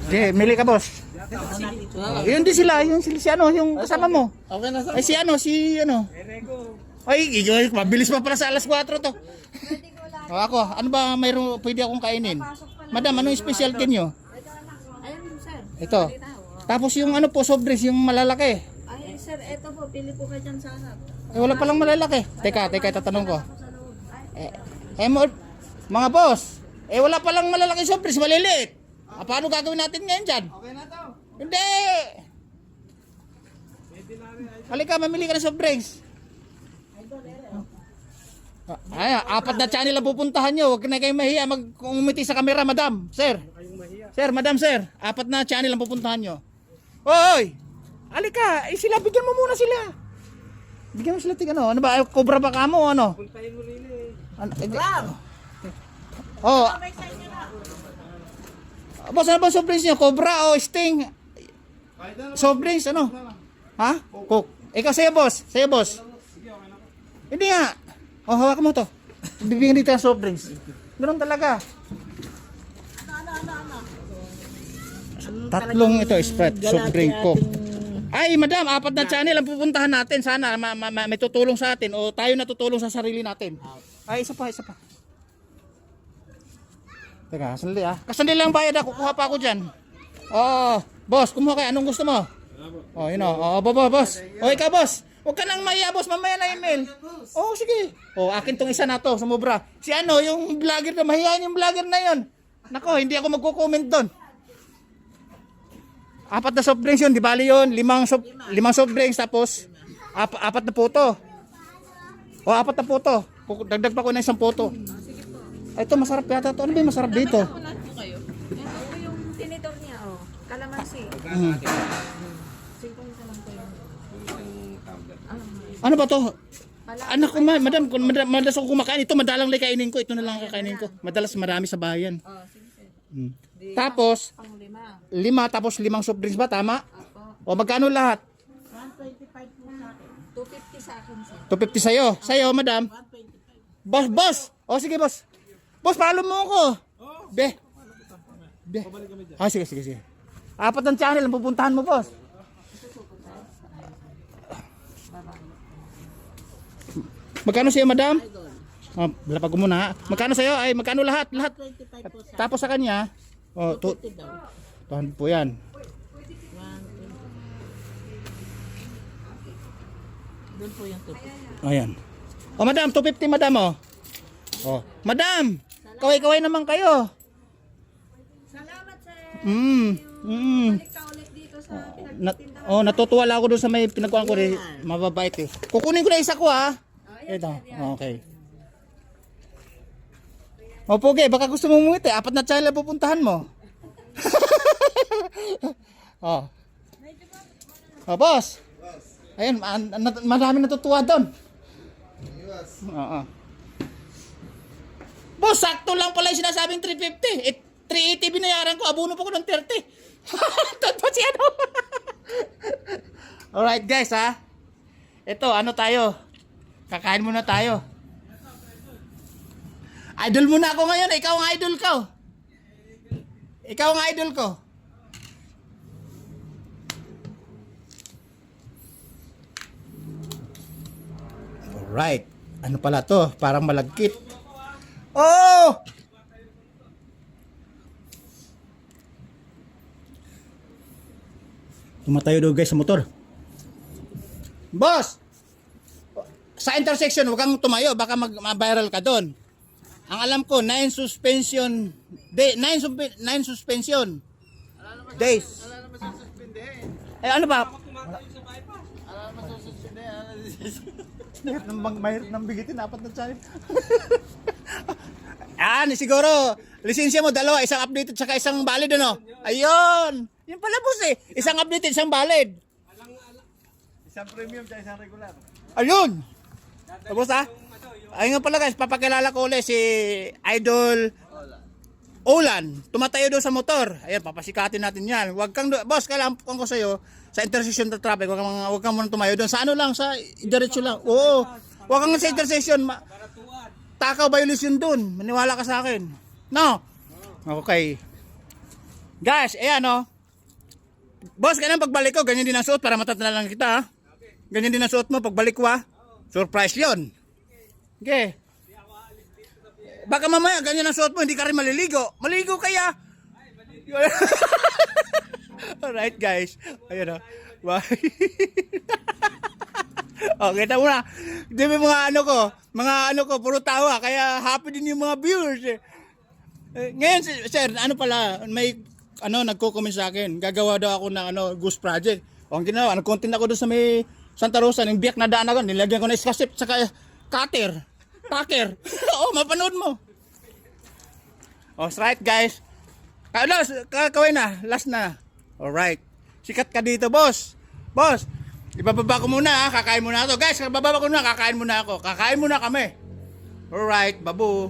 Okay, mili ka, boss. Yun din sila, yung si ano, yung kasama mo. Okay na, sir. Ay si ano. Ay, mabilis pa pala sa alas 4 to. O ako, ano ba mayroon pwede akong kainin? Madam, ano yung specialty nyo? Ayun, sir. Ito. Tapos yung ano po, soft drinks, yung malalaki. Ay, sir, eto po, pili po kayo dyan sa harap. Wala palang malalaki. Teka, tatanong ko. Mga boss, wala palang malalaki soft drinks, maliliit. Paano gagawin natin ngayon dyan? Okay na to. Hindi! Halika, mamili ka ng soft drinks. Ay, 4 na channel ang pupuntahan nyo. Huwag na kayong mahiya mag-umiti sa camera, madam. Sir. Sir, madam, sir. 4 na channel ang pupuntahan nyo. Hoy! Halika, sila, bigyan mo muna sila. Bigyan mo sila tig ano. Ano ba, cobra ba ka mo, ano? Puntahin mo rin eh. Ano, oh. Boss, ano ba soft drinks nyo? Cobra o Sting? Soft drinks, ano? Ha? Coke. Ikaw, sa'yo, boss. Sa'yo, boss. Hindi nga. Oh, hawak mo to. Bibigyan dito ng soft drinks. Ganun talaga. Tatlong ito, Sprite, soft drink, Coke. Ay, madam, 4 na channel ang pupuntahan natin. Sana may tutulong sa atin o tayo na tutulong sa sarili natin. Ay, isa pa. Teka, sandali ah. Kasandali lang bayad ah. Kukuha pa ako dyan. Oh, boss, kumuha kayo. Anong gusto mo? Oh, yun oh. Oh, boss. Oh, ikaw, boss. Huwag ka nang maya, boss. Mamaya na email. Oh, sige. Oh, akin tong isa na to. Sumubra. Si ano, yung vlogger na. Mahihayin yung vlogger na yun. Nako, hindi ako magko-comment doon. 4 na soft drinks yun. Di bali yun. 5 soft drinks. Tapos, 4 na puto. Oh, 4 na puto. Dagdag pa ko na 1 puto. Ito, masarap yata to. Ano ba yung masarap dito? Lahat po kayo. Ito po yung tinidor niya, oh. Kalamansi. 50 lang po yun. Ano ba to? Anak ko, madam, madalas ako kumakain. Ito, madalang lang kainin ko. Ito na lang kakainin ko. Madalas marami sa bayan. Oh, sige, sir. Tapos, Pang 5. 5 tapos 5 soft drinks ba? Tama? Ako. O magkano lahat? 125 po sa akin. 250 sa akin, sir. 250 sa'yo. Sa'yo, madam? 125. Boss! O sige, boss. Boss, follow mo ako. Be. Ah, sige. 4 ng channel ang pupuntahan mo, boss. Magkano sa'yo, madam? Oh, lapag ko muna ha. Magkano sa'yo? Ay, magkano lahat? Tapos sa kanya, oh, 200 po yan. Doon po yung 250. Ayan. Oh, madam, 250, madam, oh. Oh, madam, kaway-kaway naman kayo. Salamat, sir. Balik ka ulit dito sa Natutuwa lang ako doon sa may pinagkuhan ko rin. Mababait eh. Kukunin ko na isa ko ha. Ito. Okay. O Pogi, baka gusto mong ngumiti. 4 na channel pupuntahan mo. Oh. Oh, boss. Ayun, marami natutuwa doon. Oo. Boss, sakto lang pala yung sinasabing 350. 380 binayaran ko. Abuno pa ko ng 30. Totoo si ano. Alright guys ha. Ito, ano tayo? Kakain muna tayo. Idol muna ako ngayon. Ikaw ang idol ko. Ikaw ang idol ko. Alright. Ano pala to? Parang malagkit. Oh! Tumatayo daw guys sa motor. Boss! Sa intersection, huwag kang tumayo. Baka mag-viral ka doon. Ang alam ko, 9 suspension days. Ano ba? Mahirap nang bigitin, 4 na channel. Siguro, lisensya mo 2, isang updated saka isang valid ano? Ayun! Yun pala boss eh. Isang updated, isang valid. Isang premium at isang regular. Ayun! Boss ha? Ayun nga pala guys, papakilala ko ulit si Idol Olan. Tumatayo doon sa motor. Ayan, papasikatin natin yan. Wag kang, boss, kailangan ko sa'yo, sa intersection ng traffic, wag kang muna tumayo doon. Sa ano lang, sa diretso lang. Oo. Wag kang sa intersection. Takaw violation doon. Maniwala ka sa akin. No? Okay. Guys, ayan oh. Boss, ganyan pagbalik ko, ganyan din ang suot para matatanalan kita ha. Ganyan din ang suot mo pagbalik ko ha. Surprise yon. Okay. Baka mamaya ganyan ang suot mo, hindi ka rin maliligo. Maligo kaya. Alright guys. Ayan o. Bye. Okay, kita muna. Di ba mga ano ko, puro tawa. Kaya happy din yung mga viewers eh. Ngayon, sir, ano pala, may nagko-comment sa akin. Gagawa daw ako ng Ghost Project. O ang ginawa, nag-content ako doon sa may Santa Rosa, yung biyak na daan ako, nilagyan ko na iskasip sa cutter. Oo, mapanood mo. Oh, right guys. Kakawin na, last na. Alright. Sikat ka dito, boss. Boss, ibababa ko muna ha, kakain muna ako. Guys, ibababa ko muna, kakain muna ako. Kakain muna kami. Alright, babu.